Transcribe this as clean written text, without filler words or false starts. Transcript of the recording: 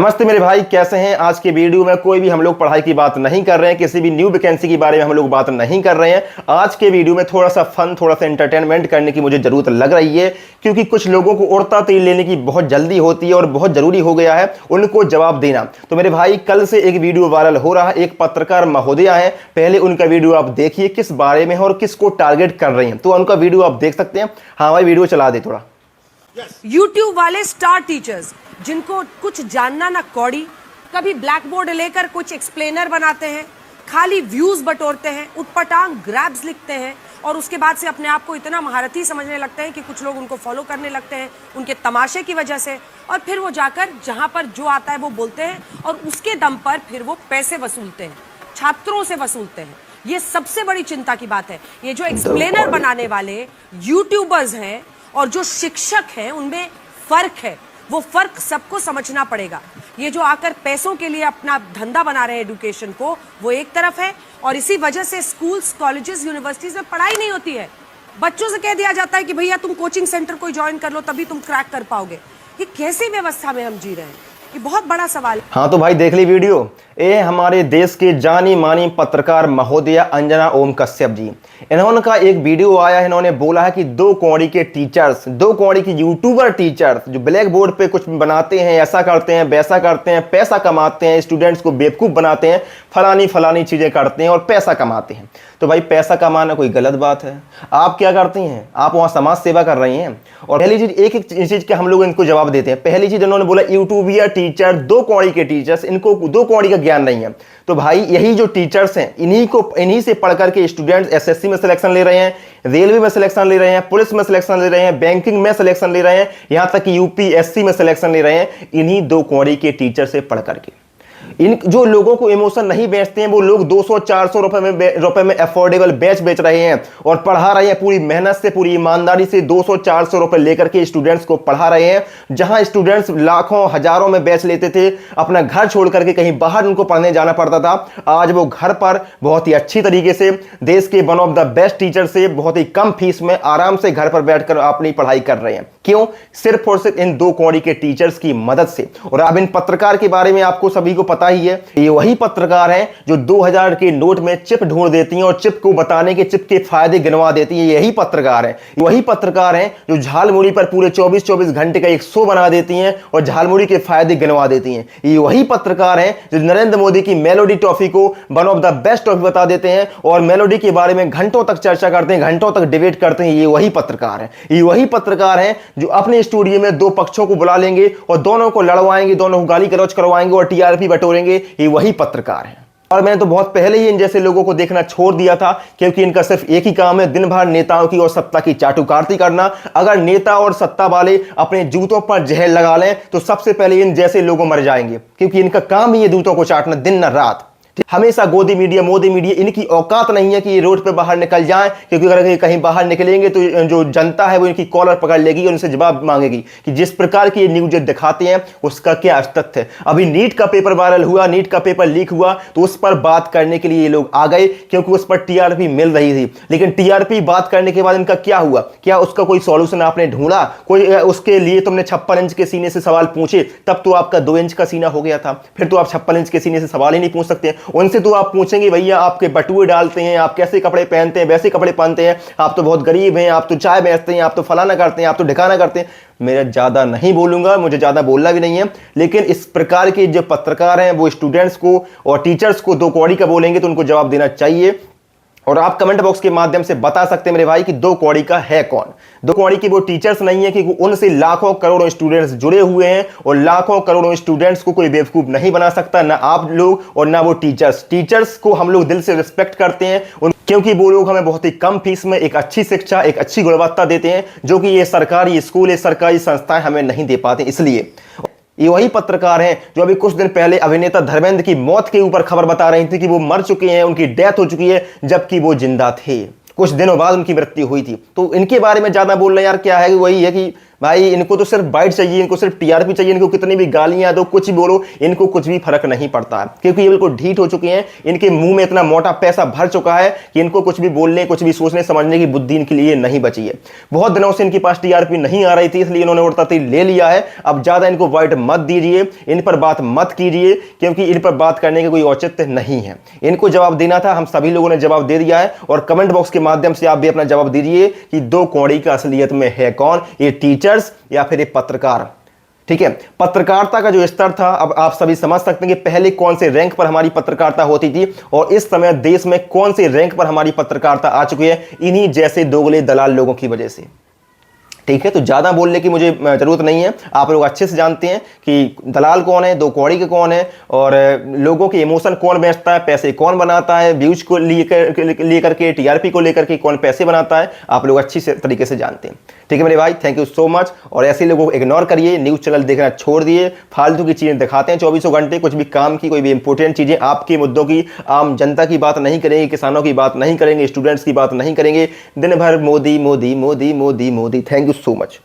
नमस्ते मेरे भाई, कैसे हैं। आज के वीडियो में कोई भी हम लोग पढ़ाई की बात नहीं कर रहे हैं, किसी भी न्यू वैकेंसी के बारे में हम लोग बात नहीं कर रहे हैं। आज के वीडियो में थोड़ा सा फन, थोड़ा सा एंटरटेनमेंट करने की मुझे जरूरत लग रही है, क्योंकि कुछ लोगों को उड़ता तीर लेने की बहुत जल्दी होती है और बहुत जरूरी हो गया है उनको जवाब देना। तो मेरे भाई, कल से एक वीडियो वायरल हो रहा है, एक पत्रकार महोदया है, पहले उनका वीडियो आप देखिए किस बारे में है और किसको टारगेट कर रही हैं। तो उनका वीडियो आप देख सकते हैं। हाँ भाई, वीडियो चला दे थोड़ा। यूट्यूब वाले स्टार टीचर्स जिनको कुछ जानना ना कौड़ी, कभी ब्लैक बोर्ड लेकर कुछ एक्सप्लेनर बनाते हैं, खाली व्यूज बटोरते हैं, उटपटांग ग्रैब्स लिखते हैं और उसके बाद से अपने आप को इतना महारथी समझने लगते हैं कि कुछ लोग उनको फॉलो करने लगते हैं उनके तमाशे की वजह से, और फिर वो जाकर जहां पर जो आता है वो बोलते हैं और उसके दम पर फिर वो पैसे वसूलते हैं, छात्रों से वसूलते हैं। ये सबसे बड़ी चिंता की बात है। ये जो एक्सप्लेनर बनाने वाले यूट्यूबर्स हैं और जो शिक्षक हैं, उनमें फर्क है। वो फर्क सबको समझना पड़ेगा। ये जो आकर पैसों के लिए अपना धंधा बना रहे हैं एजुकेशन को, वो एक तरफ है, और इसी वजह से स्कूल्स, कॉलेजेस, यूनिवर्सिटीज में पढ़ाई नहीं होती है। बच्चों से कह दिया जाता है कि भैया तुम कोचिंग सेंटर कोई ज्वाइन कर लो तभी तुम क्रैक कर पाओगे। ये कैसी व्यवस्था में हम जी रहे हैं, ये बहुत बड़ा सवाल है। हाँ तो भाई, देख ली वीडियो। ये हमारे देश के जानी मानी पत्रकार महोदया अंजना ओम कश्यप जी, इन्होंने का एक वीडियो आया है। इन्होंने बोला है कि दो कौड़ी के टीचर्स, दो कौड़ी की यूट्यूबर टीचर्स जो ब्लैक बोर्ड पे कुछ बनाते हैं, ऐसा करते हैं, वैसा करते हैं, पैसा कमाते हैं, स्टूडेंट्स को बेवकूफ बनाते हैं, फलानी फलानी चीजें करते हैं और पैसा कमाते हैं। तो भाई, पैसा कमाना कोई गलत बात है? आप क्या करती हैं? आप वहां समाज सेवा कर रही हैं। और पहली चीज, एक एक चीज के हम लोग इनको जवाब देते हैं। पहली चीज, इन्होंने बोला यूट्यूबिया टीचर, दो कौड़ी के टीचर्स, इनको दो कौड़ी का ज्ञान नहीं है। तो भाई, यही जो टीचर्स हैं, इन्हीं से पढ़ करके स्टूडेंट्स एसएससी में सिलेक्शन ले रहे हैं, रेलवे में सिलेक्शन ले रहे हैं, पुलिस में सिलेक्शन ले रहे हैं, बैंकिंग में सिलेक्शन ले रहे हैं, यहां तक कि यूपीएससी में सिलेक्शन ले रहे हैं, इन्हीं दो कौड़ी के टीचर से पढ़ करके। इन जो लोगों को इमोशन नहीं बेचते हैं, वो लोग 200-400 रुपए में अफोर्डेबल बैच बेच रहे हैं और पढ़ा रहे हैं पूरी मेहनत से, पूरी ईमानदारी से 200-400 रुपए लेकर के स्टूडेंट्स को पढ़ा रहे हैं। जहां स्टूडेंट्स लाखों हजारों में बैच लेते थे, अपना घर छोड़ करके कहीं बाहर उनको पढ़ने जाना पड़ता था, आज वो घर पर बहुत ही अच्छी तरीके से देश के one of the best teacher से बहुत ही कम फीस में आराम से घर पर बैठकर अपनी पढ़ाई कर रहे हैं। क्यों? सिर्फ और सिर्फ इन दो कौड़ी के टीचर्स की मदद से। और अब इन पत्रकार के बारे में आपको सभी को पता ही है, ये वही पत्रकार हैं जो 2000 के नोट में चिप ढूंढ देती हैं और चिप को बताने के, चिप के फायदे गिनवा देती हैं। यही पत्रकार हैं, वही पत्रकार हैं जो झालमुड़ी पर पूरे 24-24 घंटे का एक शो बना देती हैं और झालमुड़ी के फायदे गिनवा देती हैं। ये वही पत्रकार हैं जो नरेंद्र मोदी की मेलोडी ट्रॉफी को one of the best trophy बता देते हैं और मेलोडी के बारे में घंटों तक चर्चा करते हैं, घंटों तक डिबेट करते हैं। ये वही पत्रकार हैं, ये वही पत्रकार हैं जो अपने स्टूडियो में दो पक्षों को बुला लेंगे और दोनों को लड़वाएंगे, दोनों को गाली गलौज करवाएंगे और टीआरपी बटोरेंगे। ये वही पत्रकार हैं। और मैंने तो बहुत पहले ही इन जैसे लोगों को देखना छोड़ दिया था, क्योंकि इनका सिर्फ एक ही काम है, दिन भर नेताओं की और सत्ता की चाटुकारती करना। अगर नेता और सत्ता वाले अपने जूतों पर जहर लगा लें तो सबसे पहले इन जैसे लोग मर जाएंगे, क्योंकि इनका काम ही है जूतों को चाटना दिन न रात। हमेशा गोदी मीडिया, मोदी मीडिया, इनकी औकात नहीं है कि ये रोड पे बाहर निकल जाएं, क्योंकि अगर ये कहीं बाहर निकलेंगे तो जो जनता है वो इनकी कॉलर पकड़ लेगी और उनसे जवाब मांगेगी कि जिस प्रकार की ये न्यूज दिखाते हैं उसका क्या अस्तित्व है। अभी नीट का पेपर वायरल हुआ, नीट का पेपर लीक हुआ, तो उस पर बात करने के लिए ये लोग आ गए, क्योंकि उस पर टीआरपी मिल रही थी। लेकिन टीआरपी बात करने के बाद इनका क्या हुआ? क्या उसका कोई सॉल्यूशन आपने ढूंढा? कोई उसके लिए तुमने 56 इंच के सीने से सवाल पूछे? तब तो आपका 2 इंच का सीना हो गया था, फिर तो आप 56 इंच के सीने से सवाल ही नहीं पूछ सकते। उनसे तो आप पूछेंगे भैया आपके बटुए डालते हैं, आप कैसे कपड़े पहनते हैं, वैसे कपड़े पहनते हैं, आप तो बहुत गरीब हैं, आप तो चाय बेचते हैं, आप तो फलाना करते हैं, आप तो ढिकाना करते हैं। मैं ज्यादा नहीं बोलूंगा, मुझे ज्यादा बोलना भी नहीं है, लेकिन इस प्रकार के जो पत्रकार हैं वो स्टूडेंट्स को और टीचर्स को दो कौड़ी का बोलेंगे तो उनको जवाब देना चाहिए। और आप कमेंट बॉक्स के माध्यम से बता सकते हैं मेरे भाई कि दो कौड़ी का है कौन। दो कौड़ी की वो टीचर्स नहीं है, क्योंकि उनसे लाखों करोड़ों स्टूडेंट्स जुड़े हुए हैं और लाखों करोड़ों स्टूडेंट्स को कोई बेवकूफ नहीं बना सकता, ना आप लोग और ना वो टीचर्स। टीचर्स को हम लोग दिल से रिस्पेक्ट करते हैं क्योंकि वो लोग हमें बहुत ही कम फीस में एक अच्छी शिक्षा, एक अच्छी गुणवत्ता देते हैं, जो कि ये सरकारी स्कूल, ये सरकारी संस्थाएं हमें नहीं दे पाते। इसलिए ये वही पत्रकार हैं जो अभी कुछ दिन पहले अभिनेता धर्मेंद्र की मौत के ऊपर खबर बता रही थी कि वो मर चुके हैं, उनकी डेथ हो चुकी है, जबकि वो जिंदा थे। कुछ दिनों बाद उनकी मृत्यु हुई थी। तो इनके बारे में ज्यादा बोलना यार क्या है, वही है कि भाई इनको तो सिर्फ बाइट चाहिए, इनको सिर्फ टीआरपी चाहिए, इनको कितनी भी गालियां दो, कुछ भी बोलो, इनको कुछ भी फर्क नहीं पड़ता है, क्योंकि ये बिल्कुल ढीठ हो चुके हैं। इनके मुंह में इतना मोटा पैसा भर चुका है कि इनको कुछ भी बोलने, कुछ भी सोचने समझने की बुद्धि इनके लिए नहीं बची है। बहुत दिनों से इनके पास टीआरपी नहीं आ रही थी, इसलिए इन्होंने उड़ता तीर ले लिया है। अब ज्यादा इनको वाइट मत दीजिए, इन पर बात मत कीजिए, क्योंकि इन पर बात करने का कोई औचित्य नहीं है। इनको जवाब देना था, हम सभी लोगों ने जवाब दे दिया है, और कमेंट बॉक्स के माध्यम से आप भी अपना जवाब दीजिए कि दो कौड़ी का असलियत में है कौन, ये टीचर्स या फिर ये पत्रकार। ठीक है, पत्रकारिता का जो स्तर था, अब आप सभी समझ सकते हैं कि पहले कौन से रैंक पर हमारी पत्रकारिता होती थी और इस समय देश में कौन से रैंक पर हमारी पत्रकारिता आ चुकी है, इन्हीं जैसे दोगले दलाल लोगों की वजह से। ठीक है, तो ज्यादा बोलने की मुझे जरूरत नहीं है, आप लोग अच्छे से जानते हैं कि दलाल कौन है, दो कौड़ी के कौन है, और लोगों के इमोशन कौन बेचता है, पैसे कौन बनाता है, व्यूज को लेकर के, टीआरपी को लेकर के कौन पैसे बनाता है, आप लोग अच्छी तरीके से जानते हैं। ठीक है मेरे भाई, थैंक यू सो मच। और ऐसे लोगों को इग्नोर करिए, न्यूज़ चैनल देखना छोड़ दिए, फालतू की चीज़ें दिखाते हैं 24 घंटे, कुछ भी काम की, कोई भी इंपॉर्टेंट चीज़ें, आपके मुद्दों की, आम जनता की बात नहीं करेंगे, किसानों की बात नहीं करेंगे, स्टूडेंट्स की बात नहीं करेंगे, दिन भर Modi Modi Modi Modi Modi. Thank you so much.